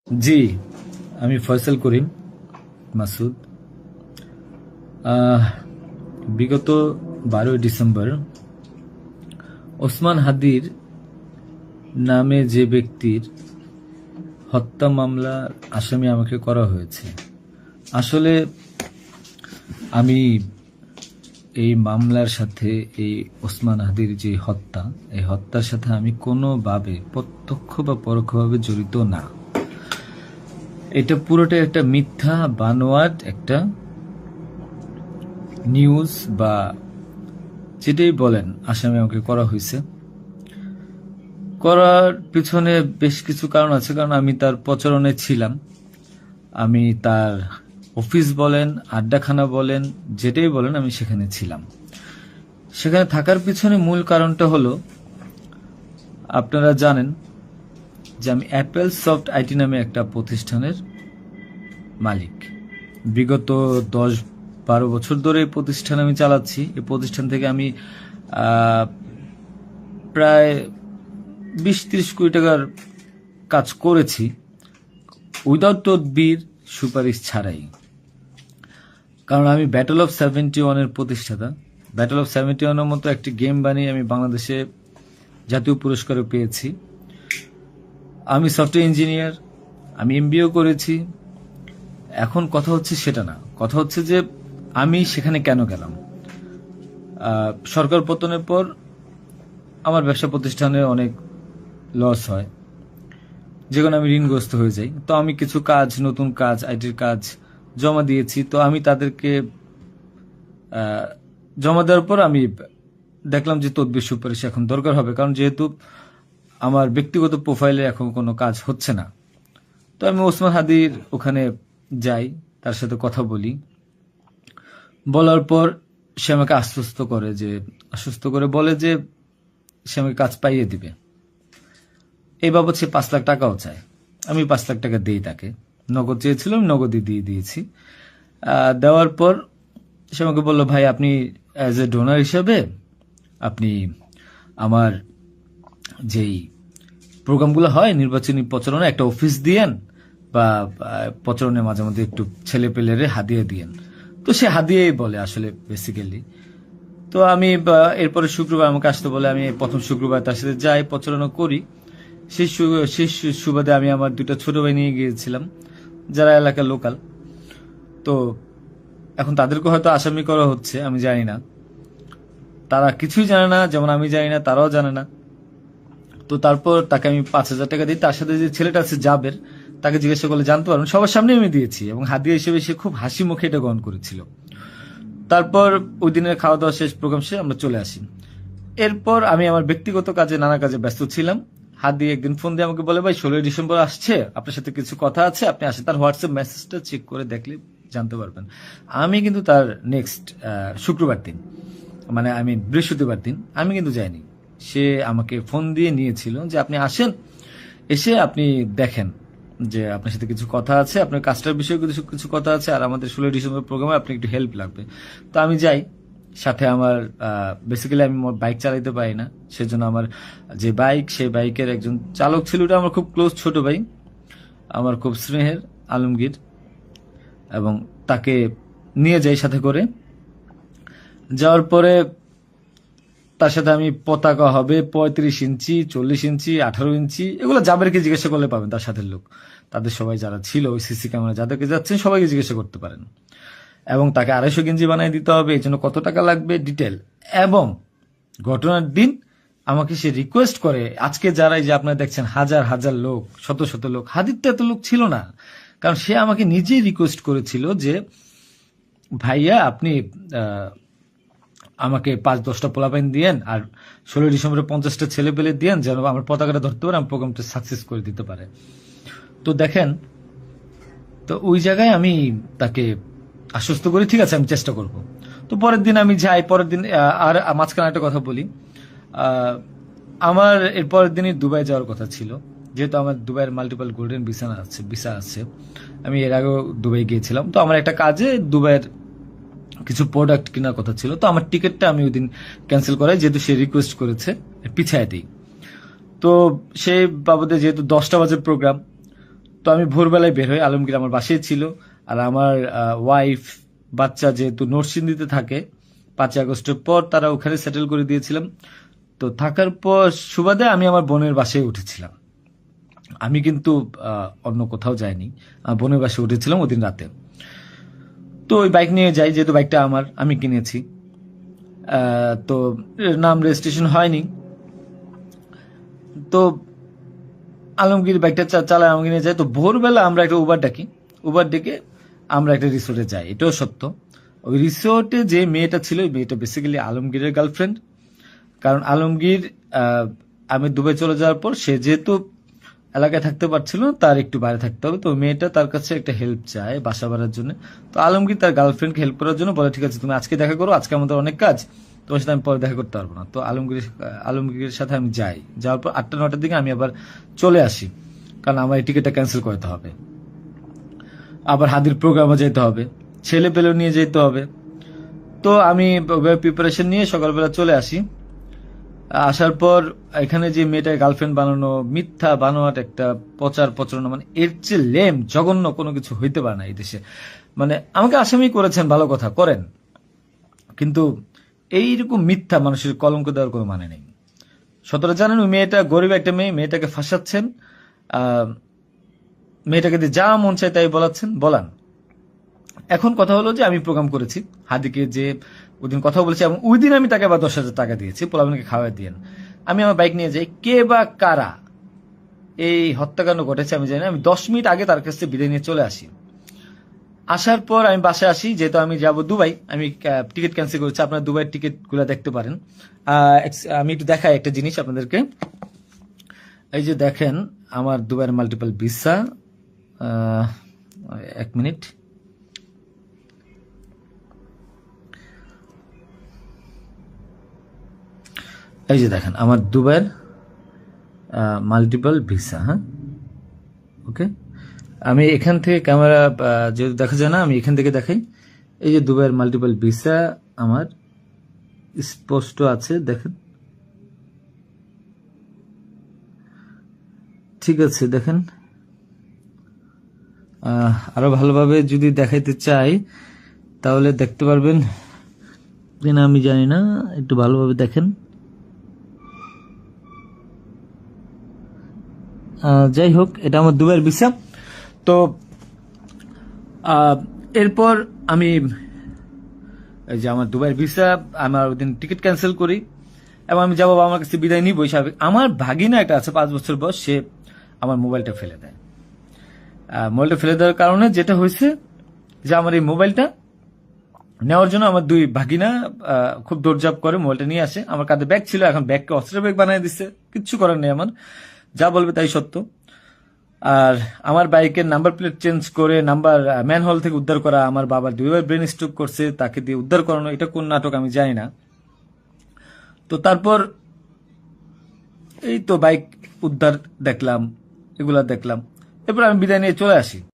জি, আমি ফয়সাল করিম মাসুদ। আহ, বিগত 12ই ডিসেম্বর ওসমান হাদির নামে যে ব্যক্তির হত্যা মামলার আসামি আমাকে করা হয়েছে। আসলে আমি এই মামলার সাথে, এই ওসমান হাদির যে হত্যা, এই হত্যার সাথে আমি কোনোভাবে প্রত্যক্ষ বা পরোক্ষভাবে জড়িত না। এটা পুরোটা একটা মিথ্যা বানোয়াট একটা নিউজ বা যেটাই বলেন আসামি আমাকে করা হয়েছে। করার পিছনে বেশ কিছু কারণ আছে, কারণ আমি তার প্রচারণে ছিলাম। আমি তার অফিস বলেন, আড্ডাখানা বলেন, যেটাই বলেন, আমি সেখানে ছিলাম। সেখানে থাকার পিছনে মূল কারণটা হলো, আপনারা জানেন যে আমি অ্যাপেল সফট আইটি নামে একটা প্রতিষ্ঠানের মালিক। বিগত 10-12 বছর ধরে এই প্রতিষ্ঠান আমি চালাচ্ছি। এই প্রতিষ্ঠান থেকে আমি প্রায় 20-30 কোটি টাকার কাজ করেছি, উইদাউট তদবির, সুপারিশ ছাড়াই। কারণ আমি ব্যাটল অফ 71-এর প্রতিষ্ঠাতা। ব্যাটল অফ 71-এর মতো একটি গেম বানিয়ে আমি বাংলাদেশে জাতীয় পুরস্কারও পেয়েছি। আমি সফটওয়্যার ইঞ্জিনিয়ার, আমি এমবিএও করেছি। এখন কথা হচ্ছে সেটা না, কথা হচ্ছে যে আমি সেখানে কেন গেলাম। সরকার পতনের পর আমার ব্যবসা প্রতিষ্ঠানে অনেক লস হয়, যেখানে আমি ঋণগ্রস্ত হয়ে যাই। তো আমি কিছু কাজ, নতুন কাজ, আইটির কাজ জমা দিয়েছি। তো আমি তাদেরকে জমা দেওয়ার পর আমি দেখলাম যে তদবির সুপারিশ এখন দরকার হবে, কারণ যেহেতু আমার ব্যক্তিগত প্রোফাইলে এখন কোনো কাজ হচ্ছে না। তো আমি ওসমান হাদির ওখানে যাই, তার সাথে কথা বলি। বলার পর সে আমাকে আশ্বস্ত করে বলে যে সে আমাকে কাজ পাইয়ে দিবে। এই বাবদ সে 5 লাখ টাকাও চায়। আমি 5 লাখ টাকা দিই তাকে। নগদ চেয়েছিল, আমি নগদই দিয়ে দিয়েছি। দেওয়ার পর সে আমাকে বলল, ভাই আপনি অ্যাজ এ ডোনার হিসেবে আপনি আমার যেই প্রোগ্রামগুলো হয় নির্বাচনী প্রচারণা, একটা অফিস দিয়েন, বা প্রচারণে মাঝে মধ্যে একটু ছেলে পেলেরে হাদিয়া দিয়েন। তো সে হাদিয়াই বলে আসলে বেসিক্যালি। তো আমি এরপরে শুক্রবার আমাকে আসতে বলে, আমি প্রথম শুক্রবার তার সাথে যাই, প্রচারণা করি। সেই সুবাদে আমি আমার 2টা ছোট ভাই নিয়ে গিয়েছিলাম, যারা এলাকার লোকাল। তো এখন তাদেরকে হয়তো আসামি করা হচ্ছে, আমি জানি না। তারা কিছুই জানে না, যেমন আমি জানি না, তারাও জানে না। তো তারপর তাকে আমি 5,000 টাকা দিই। তার সাথে যে ছেলেটা আছে জাবের, তাকে জিজ্ঞাসা করলে জানতে পারবেন, সবার সামনে আমি দিয়েছি, এবং হাদিয়া হিসেবে সে খুব হাসি মুখে এটা গ্রহণ করেছিল। তারপর ওই দিনের খাওয়া দাওয়া শেষ, প্রোগ্রাম শেষ, আমরা চলে আসি। এরপর আমি আমার ব্যক্তিগত কাজে, নানা কাজে ব্যস্ত ছিলাম। হাদি একদিন ফোন দিয়ে আমাকে বলে, ভাই 16ই ডিসেম্বর আসছে, আপনার সাথে কিছু কথা আছে, আপনি আসেন। তার হোয়াটসঅ্যাপ মেসেজটা চেক করে দেখলে জানতে পারবেন। আমি কিন্তু তার নেক্সট শুক্রবার দিন, মানে আমি বৃহস্পতিবার দিন, আমি কিন্তু যাইনি। সে আমাকে ফোন দিয়ে নিয়েছিল যে আপনি আসেন, এসে আপনি দেখেন যে আপনার সাথে কিছু কথা আছে, আপনার কাজটার বিষয়ে কিছু কিছু কথা আছে, আর আমাদের 16ই ডিসেম্বর প্রোগ্রামে আপনি একটু হেল্প লাগবে। তো আমি যাই। সাথে আমার বেসিক্যালি আমি বাইক চালাইতে পারি না, সেজন্য আমার যে বাইক, সেই বাইকের একজন চালক ছিল, ওটা আমার খুব ক্লোজ ছোট ভাই, আমার খুব স্নেহের, আলমগীর। এবং তাকে নিয়ে যাই সাথে করে। যাওয়ার পরে তার সাথে আমি, পতাকা হবে 35 ইঞ্চি, 40 ইঞ্চি, 18 ইঞ্চি, এগুলো জাবেরকে জিজ্ঞাসা করলে পাবেন, তার সাথে লোক, তাদের সবাই যারা ছিল ওই সিসি ক্যামেরা যাদেরকে যাচ্ছেন সবাইকে জিজ্ঞাসা করতে পারেন। এবং তাকে 250 গেঞ্জি বানিয়ে দিতে হবে, এই জন্য কত টাকা লাগবে ডিটেল। এবং ঘটনার দিন আমাকে সে রিকোয়েস্ট করে, আজকে যারা এই যে আপনারা দেখছেন হাজার হাজার লোক, শত শত লোক, হাদির তো এত লোক ছিল না, কারণ সে আমাকে নিজেই রিকোয়েস্ট করেছিল যে ভাইয়া আপনি আমাকে 5-10টা পোলাপাইন দিয়েন, আর 16ই ডিসেম্বরে 50টা ছেলে পেলে দিয়েন, যেন আমার পতাকাটা ধরতে পারে, আমার প্রোগ্রামটা সাকসেস করে দিতে পারে। তো দেখেন, তো ওই জায়গায় আমি তাকে আশ্বস্ত করি, ঠিক আছে আমি চেষ্টা করব। তো পরের দিন আমি যাই। পরের দিন আর মাঝখানে একটা কথা বলি, আমার এর পরের দিনই দুবাই যাওয়ার কথা ছিল, যেহেতু আমার দুবাইয়ের মাল্টিপল গোল্ডেন ভিসা আছে। আমি এর আগেও দুবাই গিয়েছিলাম। তো আমার একটা কাজে দুবাইয়ের কিছু প্রোডাক্ট কেনার কথা ছিল। তো আমার টিকিটটা আমি ওই দিন ক্যান্সেল করাই, যেহেতু সে রিকোয়েস্ট করেছে, পিছায় দিই। তো সেই বাবদে যেহেতু 10টা বাজে প্রোগ্রাম, তো আমি ভোরবেলায় বের হই, আলমগীর আমার বাসায় ছিল। আর আমার ওয়াইফ, বাচ্চা যেহেতু নরসিংদীতে থাকে, 5ই আগস্টের পর তারা ওখানে সেটেল করে দিয়েছিলাম। তো থাকার পর সুবাদে আমি আমার বোনের বাসায় উঠেছিলাম। আমি কিন্তু অন্য কোথাও যাইনি, আমার বোনের বাসায় উঠেছিলাম ওদিন রাতে। তো ওই বাইক নিয়ে যাই, যেহেতু বাইকটা আমি কিনেছি। তো নাম রেজিস্ট্রেশন হয়নি। তো আলমগীর বাইকটা চালায়, আলমগীর নিয়ে যায়। তো ভোরবেলা আমরা একটা উবার ডাকি, উবার ডেকে আমরা একটা রিসোর্টে যাই। এটাও সত্য, ওই রিসোর্টে যে মেয়েটা ছিল, ওই মেয়েটা বেসিক্যালি আলমগীরের গার্লফ্রেন্ড। কারণ আলমগীর আমি দুবাই চলে যাওয়ার পর সে যেহেতু এলাকায় থাকতে পারছিল না, তার একটু বাইরে থাকতে হবে। তো মেয়েটা তার কাছে একটা হেল্প চায় বাসা ভাড়ার জন্য। তো আলমগীর তার গার্লফ্রেন্ডকে হেল্প করার জন্য বলে, ঠিক আছে তুমি আজকে দেখা করো, আজকে আমাদের অনেক কাজ, তোমার সাথে আমি পরে দেখা করতে পারবো না। তো আলমগীরের সাথে আমি যাই। যাওয়ার পর 8টা-9টার দিকে আমি আবার চলে আসি, কারণ আমার এই টিকিটটা ক্যান্সেল করতে হবে। আবার হাদির প্রোগ্রামে যেতে হবে, ছেলে পেলেও নিয়ে যেতে হবে। তো আমি প্রিপারেশন নিয়ে সকালবেলা চলে আসি। আসার পর এখানে যে মেয়েটা গার্লফ্রেন্ড বানানো, মিথ্যা বানোয়াট একটা প্রচারণা, মানে এর চেয়ে লেম জঘন্য কোনো কিছু হইতে পারে না এই দেশে। মানে আমাকে আসামি করেছেন, ভালো কথা করেন, কিন্তু এইরকম মিথ্যা মানুষের কলঙ্ক দেওয়ার কোনো মানে নেই। সতরা জানেন, ওই মেয়েটা গরিব একটা মেয়ে, মেয়েটাকে ফাঁসাচ্ছেন, মেয়েটাকে দিয়ে যা মন চায় তাই বলান। এখন কথা হলো যে আমি প্রোগ্রাম করেছি, হাদিকে যে ওইদিন কথা বলেছি, এবং ওই দিন আমি তাকে আবার 10,000 টাকা দিয়েছি, পোলাপানকে খাওয়া দিয়েন। আমি আমার বাইক নিয়ে যাই, কে বা কারা এই হত্যাকাণ্ড ঘটেছে আমি জানি না। আমি 10 মিনিট আগে তার কাছ থেকে বিদায় নিয়ে চলে আসি। আসার পর আমি বাসায় আসি, যেহেতু আমি যাব দুবাই, আমি টিকিট ক্যান্সেল করেছি। আপনারা দুবাইয়ের টিকিট গুলো দেখতে পারেন। আমি একটু দেখাই একটা জিনিস আপনাদেরকে। এই যে দেখেন আমার দুবাইয়ের মাল্টিপল ভিসা। 1 মিনিট। এই যে দেখেন আমার দুবাইয়ের মাল্টিপল ভিসা। হ্যাঁ, ওকে। আমি এখান থেকে ক্যামেরা যেহেতু দেখা যায় না, আমি এখান থেকে দেখাই। এই যে দুবাইয়ের মাল্টিপল ভিসা আমার স্পষ্ট আছে, দেখেন। ঠিক আছে, দেখেন। আরো ভালোভাবে যদি দেখাইতে চাই তাহলে দেখতে পারবেন কিনা আমি জানি না, একটু ভালোভাবে দেখেন। যাই হোক, এটা আমার দুবাইয়ের ভিসা। তো এরপর আমি এই যে আমার দুবাইয়ের ভিসা, আমার ওইদিন টিকিট ক্যান্সেল করি এবং আমি যাবো আমার কাছে বিদায় নিবই স্বাভাবিক। আমার ভাগিনা একটা আছে 5 বছর বয়স, সে আমার মোবাইলটা ফেলে দেয়। মোবাইলটা ফেলে দেওয়ার কারণে যেটা হয়েছে যে আমার এই মোবাইলটা নেওয়ার জন্য আমার 2 ভাগিনা খুব দৌড়ঝাঁপ করে মোবাইলটা নিয়ে আসে। আমার কাঁধে ব্যাগ ছিল, এখন ব্যাগকে অস্ত্রের ব্যাগ বানিয়ে দিচ্ছে, কিচ্ছু করার নেই আমার, যা বলবে তাই সত্য। আর আমার বাইকের নাম্বার প্লেট চেঞ্জ করে নাম্বার ম্যানহোল থেকে উদ্ধার করা, আমার বাবার 2বার ব্রেন স্ট্রোক করছে, তাকে দিয়ে উদ্ধার করানো, এটা কোন নাটক আমি জানি না। তো তারপর এই তো বাইক উদ্ধার দেখলাম, এগুলা দেখলাম, এরপর আমি বিদায় নিয়ে চলে আসি।